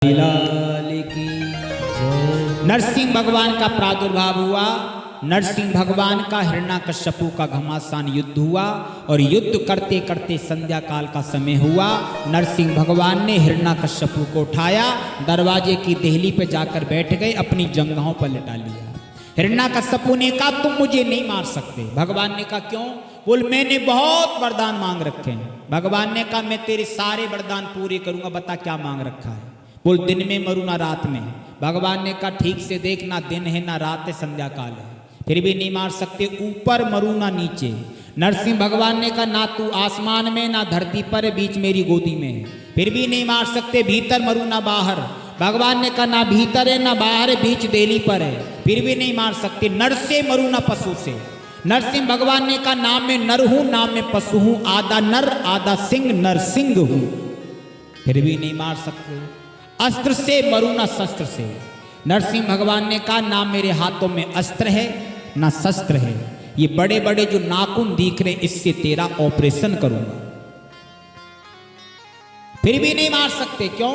लाल की नरसिंह भगवान का प्रादुर्भाव हुआ। नरसिंह भगवान का हिरण्यकश्यपु का घमासान युद्ध हुआ और युद्ध करते करते संध्या काल का समय हुआ। नरसिंह भगवान ने हिरण्यकश्यपु को उठाया, दरवाजे की देहली पे जाकर बैठ गए, अपनी जंघाओं पर लिटा लिया। हिरण्यकश्यपु ने कहा तुम मुझे नहीं मार सकते। भगवान ने कहा क्यों? बोल मैंने बहुत वरदान मांग रखे हैं। भगवान ने कहा मैं तेरे सारे वरदान पूरे करूंगा, बता क्या मांग रखा है। बोल दिन में मरू ना रात में। भगवान ने कहा ठीक से देख, ना दिन है ना रात है, संध्या काल है, फिर भी नहीं मार सकते। ऊपर मरू ना नीचे। नरसिंह भगवान ने कहा ना तू आसमान में ना धरती पर, बीच मेरी गोदी में है, फिर भी नहीं मार सकते। भीतर मरू ना बाहर। भगवान ने कहा ना भीतर है ना बाहर है, बीच देली पर है, फिर भी नहीं मार सकते। नर से मरू ना पशु से। नरसिंह भगवान ने कहा नाम में नर हूं नाम में पशु हूं, आधा नर आधा सिंह नरसिंह हूं, फिर भी नहीं मार सकते। अस्त्र से मरू ना शस्त्र से। नरसिंह भगवान ने कहा ना मेरे हाथों में अस्त्र है ना शस्त्र है, ये बड़े बड़े जो नाखून दिख रहे इससे तेरा ऑपरेशन करूंगा, फिर भी नहीं मार सकते। क्यों?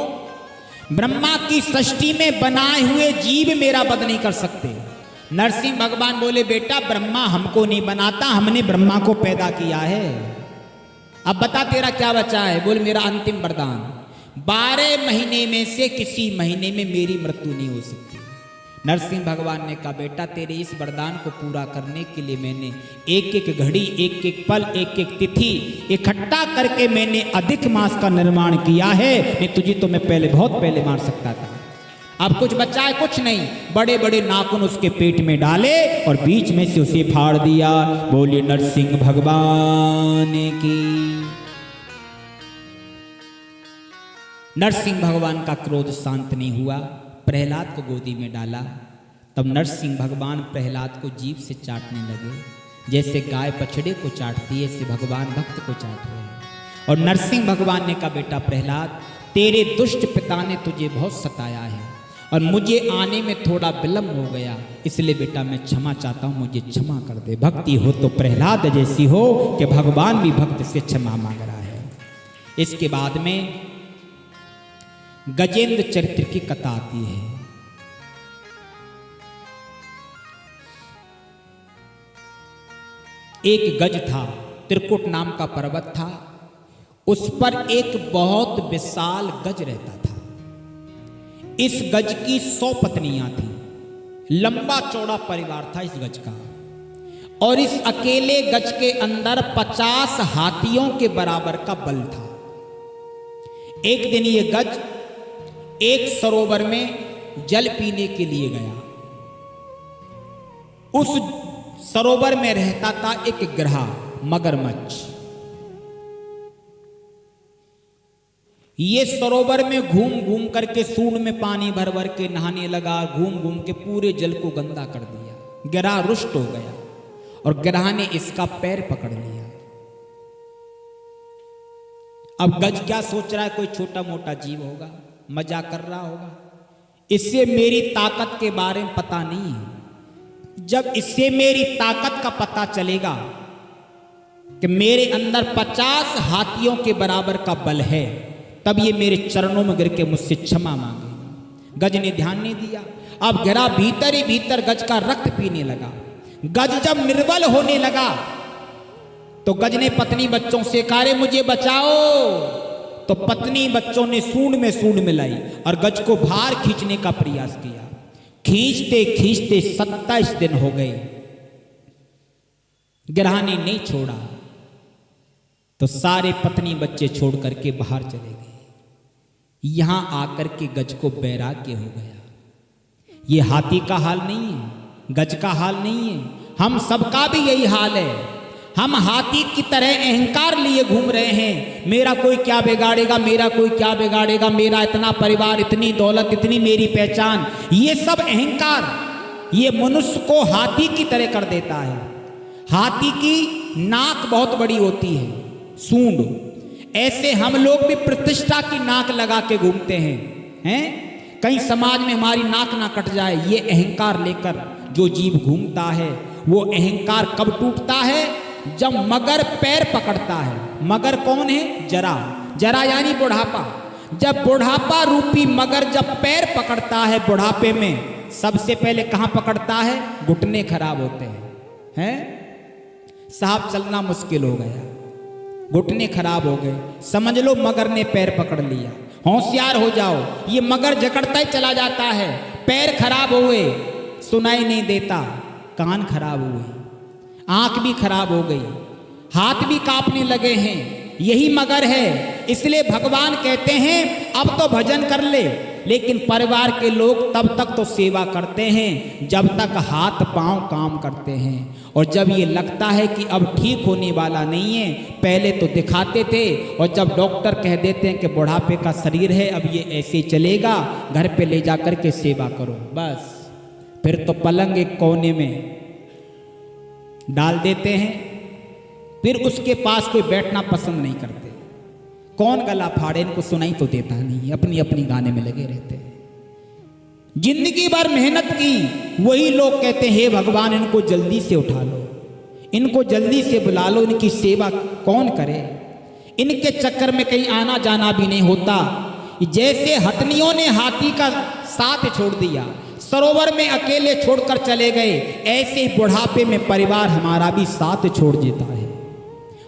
ब्रह्मा की सृष्टि में बनाए हुए जीव मेरा वध नहीं कर सकते। नरसिंह भगवान बोले बेटा ब्रह्मा हमको नहीं बनाता, हमने ब्रह्मा को पैदा किया है। अब बता तेरा क्या बचा है? बोल मेरा अंतिम वरदान, 12 महीने में से किसी महीने में मेरी मृत्यु नहीं हो सकती। नरसिंह भगवान ने कहा बेटा तेरे इस वरदान को पूरा करने के लिए मैंने एक एक घड़ी एक एक पल एक एक तिथि इकट्ठा करके मैंने अधिक मास का निर्माण किया है। नहीं तुझे तो मैं पहले बहुत पहले मार सकता था। अब कुछ बचा है? कुछ नहीं। बड़े बड़े नाखून उसके पेट में डाले और बीच में से उसे फाड़ दिया। बोलिए नरसिंह भगवान की। नरसिंह भगवान का क्रोध शांत नहीं हुआ, प्रहलाद को गोदी में डाला। तब नरसिंह भगवान प्रहलाद को जीभ से चाटने लगे, जैसे गाय बछड़े को चाटती है, ऐसे भगवान भक्त को चाट रहे हैं। और नरसिंह भगवान ने कहा बेटा प्रहलाद तेरे दुष्ट पिता ने तुझे बहुत सताया है और मुझे आने में थोड़ा विलंब हो गया, इसलिए बेटा मैं क्षमा चाहता हूँ, मुझे क्षमा कर दे। भक्ति हो तो प्रहलाद जैसी हो कि भगवान भी भक्त से क्षमा मांग रहा है। इसके बाद में गजेंद्र चरित्र की कथा आती है। एक गज था, त्रिकुट नाम का पर्वत था, उस पर एक बहुत विशाल गज रहता था। इस गज की 100 पत्नियां थी, लंबा चौड़ा परिवार था इस गज का। और इस अकेले गज के अंदर 50 हाथियों के बराबर का बल था। एक दिन ये गज एक सरोवर में जल पीने के लिए गया। उस सरोवर में रहता था एक ग्रहा मगरमच्छ। ये सरोवर में घूम घूम करके सूंड में पानी भर भर के नहाने लगा, घूम घूम के पूरे जल को गंदा कर दिया। ग्रह रुष्ट हो गया और ग्रह ने इसका पैर पकड़ लिया। अब गज क्या सोच रहा है, कोई छोटा मोटा जीव होगा, मजाक कर रहा होगा, इससे मेरी ताकत के बारे में पता नहीं है। जब इससे मेरी ताकत का पता चलेगा कि मेरे अंदर 50 हाथियों के बराबर का बल है, तब ये मेरे चरणों में गिर के मुझसे क्षमा मांगेगा। गज ने ध्यान नहीं दिया। अब गिरा भीतर ही भीतर गज का रक्त पीने लगा। गज जब निर्बल होने लगा तो गज ने पत्नी बच्चों से कहा रे मुझे बचाओ। तो पत्नी बच्चों ने सूंड में लाई और गज को बाहर खींचने का प्रयास किया। खींचते खींचते 27 दिन हो गए, ग्रह ने नहीं छोड़ा। तो सारे पत्नी बच्चे छोड़ करके बाहर चले गए। यहां आकर के गज को वैराग्य हो गया। ये हाथी का हाल नहीं है, गज का हाल नहीं है, हम सबका भी यही हाल है। हम हाथी की तरह अहंकार लिए घूम रहे हैं। मेरा कोई क्या बिगाड़ेगा, मेरा कोई क्या बिगाड़ेगा, मेरा इतना परिवार, इतनी दौलत, इतनी मेरी पहचान, ये सब अहंकार ये मनुष्य को हाथी की तरह कर देता है। हाथी की नाक बहुत बड़ी होती है, सूंड, ऐसे हम लोग भी प्रतिष्ठा की नाक लगा के घूमते हैं, कहीं समाज में हमारी नाक ना कट जाए। ये अहंकार लेकर जो जीव घूमता है वो अहंकार कब टूटता है? जब मगर पैर पकड़ता है। मगर कौन है? जरा। जरा यानी बुढ़ापा। जब बुढ़ापा रूपी मगर जब पैर पकड़ता है बुढ़ापे में, सबसे पहले कहाँ पकड़ता है? घुटने खराब होते हैं साहब, चलना मुश्किल हो गया, घुटने खराब हो गए, समझ लो मगर ने पैर पकड़ लिया। होशियार हो जाओ, ये मगर जकड़ता ही चला जाता है। पैर खराब हुए, सुनाई नहीं देता, कान खराब हुए, आंख भी खराब हो गई, हाथ भी कांपने लगे हैं, यही मगर है। इसलिए भगवान कहते हैं अब तो भजन कर ले, लेकिन परिवार के लोग तब तक तो सेवा करते हैं जब तक हाथ पांव काम करते हैं। और जब ये लगता है कि अब ठीक होने वाला नहीं है, पहले तो दिखाते थे, और जब डॉक्टर कह देते हैं कि बुढ़ापे का शरीर है, अब ये ऐसे चलेगा, घर पे ले जा कर के सेवा करो, बस फिर तो पलंग एक कोने में डाल देते हैं, फिर उसके पास कोई बैठना पसंद नहीं करते। कौन गला फाड़े, इनको सुनाई तो देता नहीं, अपनी अपनी गाने में लगे रहते हैं। जिंदगी भर मेहनत की, वही लोग कहते हैं हे भगवान इनको जल्दी से उठा लो, इनको जल्दी से बुला लो, इनकी सेवा कौन करे। इनके चक्कर में कहीं आना जाना भी नहीं होता। जैसे हथनियों ने हाथी का साथ छोड़ दिया, सरोवर में अकेले छोड़कर चले गए, ऐसे ही बुढ़ापे में परिवार हमारा भी साथ छोड़ देता है।